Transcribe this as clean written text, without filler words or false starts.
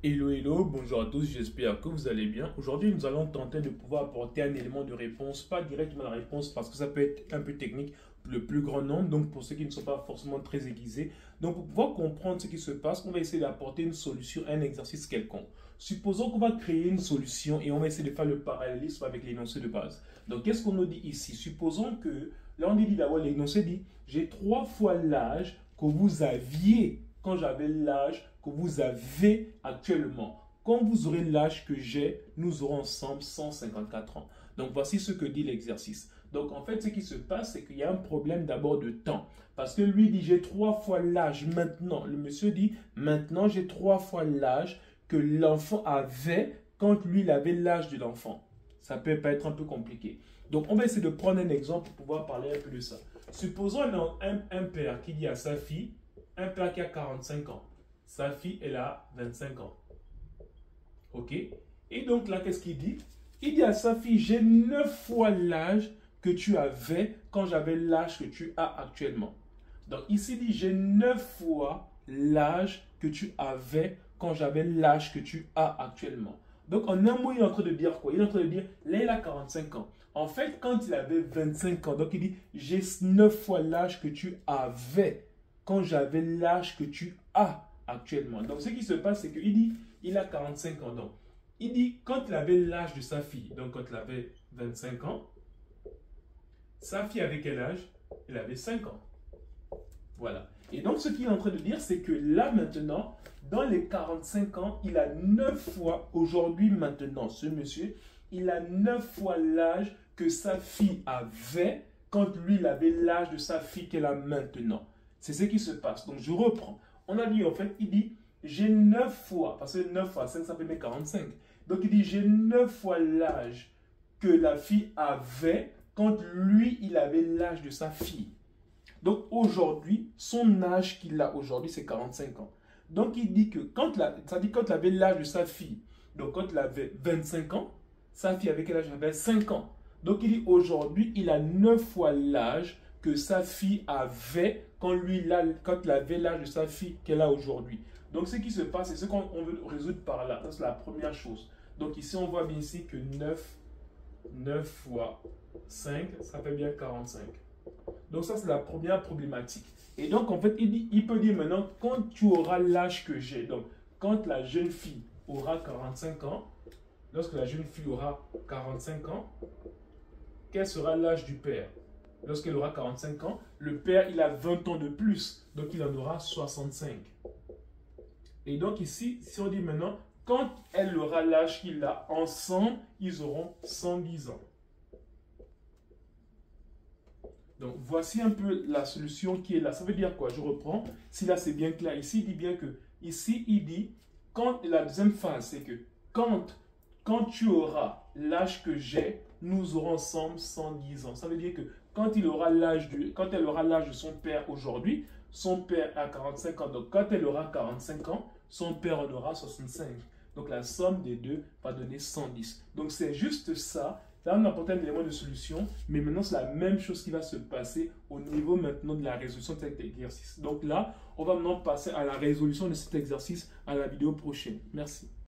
Hello, hello, bonjour à tous, j'espère que vous allez bien. Aujourd'hui, nous allons tenter de pouvoir apporter un élément de réponse, pas directement la réponse parce que ça peut être un peu technique pour le plus grand nombre, donc pour ceux qui ne sont pas forcément très aiguisés. Donc pour pouvoir comprendre ce qui se passe, on va essayer d'apporter une solution à un exercice quelconque. Supposons qu'on va créer une solution et on va essayer de faire le parallélisme avec l'énoncé de base. Donc qu'est-ce qu'on nous dit ici? Supposons que, là on dit d'abord l'énoncé dit, j'ai 3 fois l'âge que vous aviez quand j'avais l'âge que vous avez actuellement. Quand vous aurez l'âge que j'ai, nous aurons ensemble 154 ans. Donc, voici ce que dit l'exercice. Donc, en fait, ce qui se passe, c'est qu'il y a un problème d'abord de temps. Parce que lui dit, j'ai 3 fois l'âge maintenant. Le monsieur dit, maintenant, j'ai 3 fois l'âge que l'enfant avait quand lui, il avait l'âge de l'enfant. Ça peut pas être un peu compliqué. Donc, on va essayer de prendre un exemple pour pouvoir parler un peu de ça. Supposons un père qui dit à sa fille, un père qui a 45 ans. Sa fille, elle a 25 ans. OK? Et donc là, qu'est-ce qu'il dit? Il dit à sa fille, j'ai 9 fois l'âge que tu avais quand j'avais l'âge que tu as actuellement. Donc ici, il dit, j'ai 9 fois l'âge que tu avais quand j'avais l'âge que tu as actuellement. Donc en un mot, il est en train de dire quoi? Il est en train de dire, là, il a 45 ans. En fait, quand il avait 25 ans, donc il dit, j'ai 9 fois l'âge que tu avais quand j'avais l'âge que tu as actuellement. Donc, ce qui se passe, c'est qu'il dit, il a 45 ans. Donc, il dit, quand il avait l'âge de sa fille, donc quand il avait 25 ans, sa fille avait quel âge? Elle avait 5 ans. Voilà. Et donc, ce qu'il est en train de dire, c'est que là, maintenant, dans les 45 ans, il a 9 fois, aujourd'hui, maintenant, ce monsieur, il a 9 fois l'âge que sa fille avait quand lui, il avait l'âge de sa fille qu'elle a maintenant. C'est ce qui se passe. Donc, je reprends. On a dit, en fait, il dit, j'ai 9 fois, parce que 9 fois 5, ça fait 45. Donc, il dit, j'ai 9 fois l'âge que la fille avait quand lui, il avait l'âge de sa fille. Donc, aujourd'hui, son âge qu'il a aujourd'hui, c'est 45 ans. Donc, il dit que quand il avait l'âge de sa fille, donc quand il avait 25 ans, sa fille avait quel âge? Elle avait 5 ans. Donc, il dit aujourd'hui, il a 9 fois l'âge que sa fille avait quand il avait l'âge de sa fille qu'elle a aujourd'hui. Donc, ce qui se passe, c'est ce qu'on veut résoudre par là. C'est la première chose. Donc, ici, on voit bien ici que 9 fois 5, ça fait bien 45. Donc, ça, c'est la première problématique. Et donc, en fait, il peut dire maintenant, quand tu auras l'âge que j'ai, donc, quand la jeune fille aura 45 ans, lorsque la jeune fille aura 45 ans, quel sera l'âge du père? Lorsqu'elle aura 45 ans, le père, il a 20 ans de plus. Donc, il en aura 65. Et donc, ici, si on dit maintenant, quand elle aura l'âge qu'il a, ensemble, ils auront 110 ans. Donc, voici un peu la solution qui est là. Ça veut dire quoi? Je reprends. Si là, c'est bien clair. Ici, il dit bien que, ici, il dit, la deuxième phase, c'est que quand tu auras l'âge que j'ai, nous aurons ensemble 110 ans. Ça veut dire que quand elle aura l'âge de son père aujourd'hui, son père a 45 ans. Donc, quand elle aura 45 ans, son père en aura 65. Donc, la somme des deux va donner 110. Donc, c'est juste ça. Là, on a apporté un élément de solution, mais maintenant, c'est la même chose qui va se passer au niveau maintenant de la résolution de cet exercice. Donc là, on va maintenant passer à la résolution de cet exercice à la vidéo prochaine. Merci.